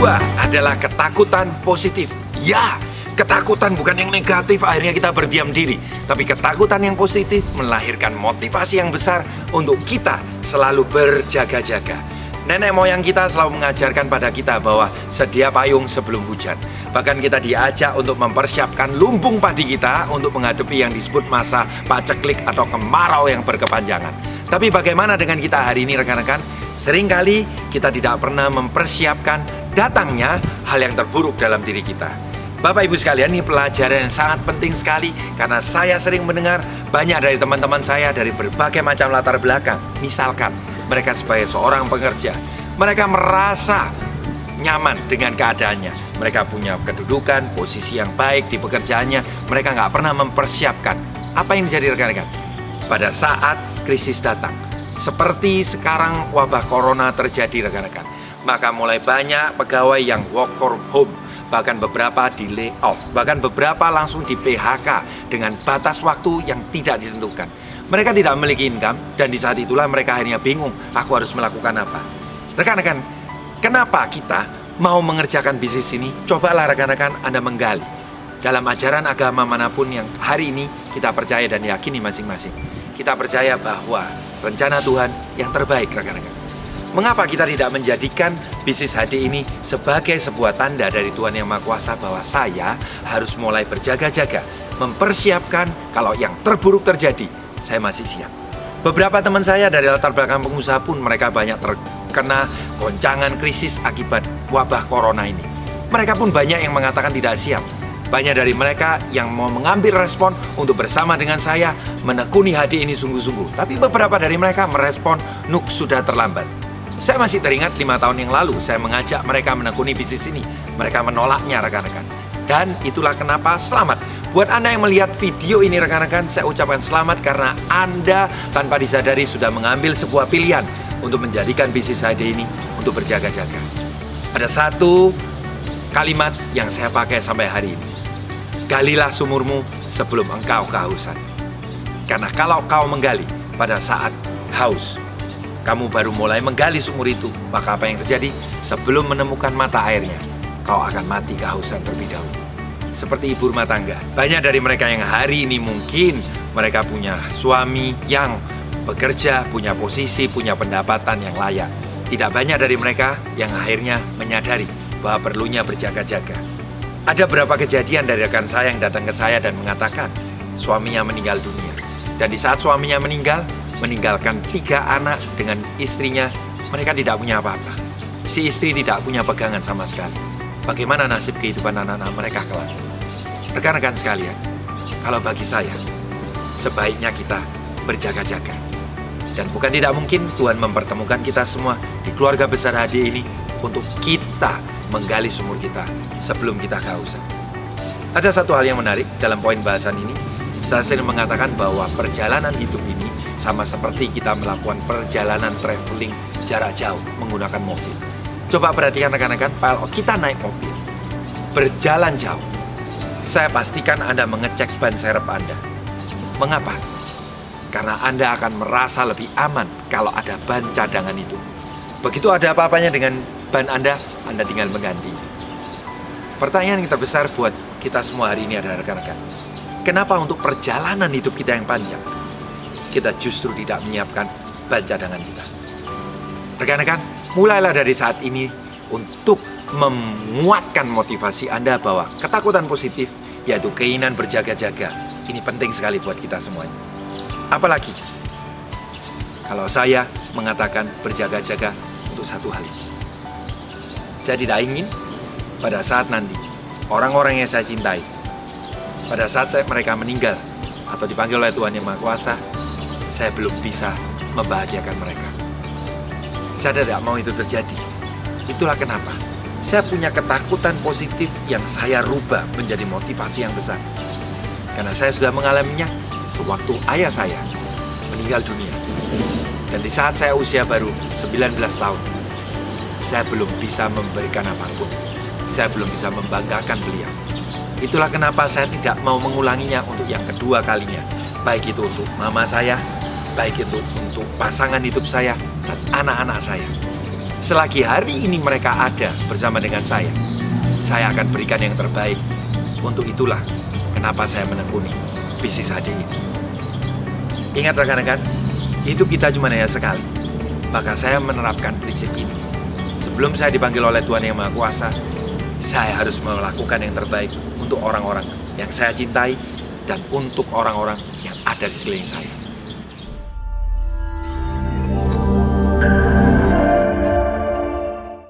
kedua adalah ketakutan positif. Ya, ketakutan bukan yang negatif akhirnya kita berdiam diri. Tapi ketakutan yang positif melahirkan motivasi yang besar untuk kita selalu berjaga-jaga. Nenek moyang kita selalu mengajarkan pada kita bahwa sedia payung sebelum hujan. Bahkan kita diajak untuk mempersiapkan lumbung padi kita untuk menghadapi yang disebut masa paceklik atau kemarau yang berkepanjangan. Tapi bagaimana dengan kita hari ini rekan-rekan? Seringkali kita tidak pernah mempersiapkan datangnya hal yang terburuk dalam diri kita. Bapak Ibu sekalian, ini pelajaran yang sangat penting sekali karena saya sering mendengar banyak dari teman-teman saya dari berbagai macam latar belakang. Misalkan mereka sebagai seorang pekerja, mereka merasa nyaman dengan keadaannya. Mereka punya kedudukan, posisi yang baik di pekerjaannya. Mereka nggak pernah mempersiapkan. Apa yang terjadi rekan-rekan? Pada saat krisis datang, seperti sekarang wabah corona terjadi rekan-rekan, maka mulai banyak pegawai yang work from home. Bahkan beberapa di layoff, bahkan beberapa langsung di PHK dengan batas waktu yang tidak ditentukan. Mereka tidak memiliki income dan di saat itulah mereka akhirnya bingung, aku harus melakukan apa. Rekan-rekan, kenapa kita mau mengerjakan bisnis ini? Cobalah rekan-rekan Anda menggali dalam ajaran agama manapun yang hari ini kita percaya dan yakini masing-masing. Kita percaya bahwa rencana Tuhan yang terbaik rekan-rekan. Mengapa kita tidak menjadikan bisnis HD ini sebagai sebuah tanda dari Tuhan Yang Maha Kuasa bahwa saya harus mulai berjaga-jaga, mempersiapkan kalau yang terburuk terjadi, saya masih siap. Beberapa teman saya dari latar belakang pengusaha pun mereka banyak terkena goncangan krisis akibat wabah corona ini. Mereka pun banyak yang mengatakan tidak siap. Banyak dari mereka yang mau mengambil respon untuk bersama dengan saya menekuni HD ini sungguh-sungguh. Tapi beberapa dari mereka merespon, Nuk sudah terlambat. Saya masih teringat 5 tahun yang lalu saya mengajak mereka menekuni bisnis ini. Mereka menolaknya rekan-rekan. Dan itulah kenapa selamat. Buat Anda yang melihat video ini rekan-rekan, saya ucapkan selamat karena Anda tanpa disadari sudah mengambil sebuah pilihan untuk menjadikan bisnis HD ini untuk berjaga-jaga. Ada satu kalimat yang saya pakai sampai hari ini. Galilah sumurmu sebelum engkau kehausan. Karena kalau kau menggali pada saat haus, kamu baru mulai menggali sumur itu, maka apa yang terjadi? Sebelum menemukan mata airnya, kau akan mati kehausan terlebih dahulu. Seperti ibu rumah tangga. Banyak dari mereka yang hari ini mungkin mereka punya suami yang bekerja, punya posisi, punya pendapatan yang layak. Tidak banyak dari mereka yang akhirnya menyadari bahwa perlunya berjaga-jaga. Ada beberapa kejadian dari rekan saya yang datang ke saya dan mengatakan suaminya meninggal dunia. Dan di saat suaminya meninggal, meninggalkan 3 anak dengan istrinya, mereka tidak punya apa-apa. Si istri tidak punya pegangan sama sekali. Bagaimana nasib kehidupan anak-anak mereka kelak? Rekan-rekan sekalian, kalau bagi saya, sebaiknya kita berjaga-jaga. Dan bukan tidak mungkin Tuhan mempertemukan kita semua di keluarga besar HD ini untuk kita menggali sumur kita sebelum kita kehausan. Ada satu hal yang menarik dalam poin bahasan ini. Saya sering mengatakan bahwa perjalanan hidup ini sama seperti kita melakukan perjalanan traveling jarak jauh menggunakan mobil. Coba perhatikan rekan-rekan, kalau kita naik mobil, berjalan jauh, saya pastikan Anda mengecek ban serep Anda. Mengapa? Karena Anda akan merasa lebih aman kalau ada ban cadangan itu. Begitu ada apa-apanya dengan ban Anda tinggal menggantinya. Pertanyaan yang terbesar buat kita semua hari ini adalah rekan-rekan, kenapa untuk perjalanan hidup kita yang panjang, kita justru tidak menyiapkan ban cadangan kita? Rekan-rekan, mulailah dari saat ini untuk menguatkan motivasi Anda bahwa ketakutan positif, yaitu keinginan berjaga-jaga, ini penting sekali buat kita semuanya. Apalagi kalau saya mengatakan berjaga-jaga untuk satu hal ini. Saya tidak ingin pada saat nanti orang-orang yang saya cintai, pada saat mereka meninggal atau dipanggil oleh Tuhan Yang Maha Kuasa, saya belum bisa membahagiakan mereka. Saya tidak mau itu terjadi. Itulah kenapa saya punya ketakutan positif yang saya rubah menjadi motivasi yang besar. Karena saya sudah mengalaminya sewaktu ayah saya meninggal dunia. Dan di saat saya usia baru 19 tahun, saya belum bisa memberikan apapun. Saya belum bisa membanggakan beliau. Itulah kenapa saya tidak mau mengulanginya untuk yang kedua kalinya. Baik itu untuk mama saya, baik itu untuk pasangan hidup saya, dan anak-anak saya. Selagi hari ini mereka ada bersama dengan saya akan berikan yang terbaik. Untuk itulah kenapa saya menekuni bisnis HD ini. Ingat rekan-rekan, hidup kita cuma hanya sekali. Maka saya menerapkan prinsip ini. Sebelum saya dipanggil oleh Tuhan Yang Maha Kuasa, saya harus melakukan yang terbaik untuk orang-orang yang saya cintai dan untuk orang-orang yang ada di sekeliling saya.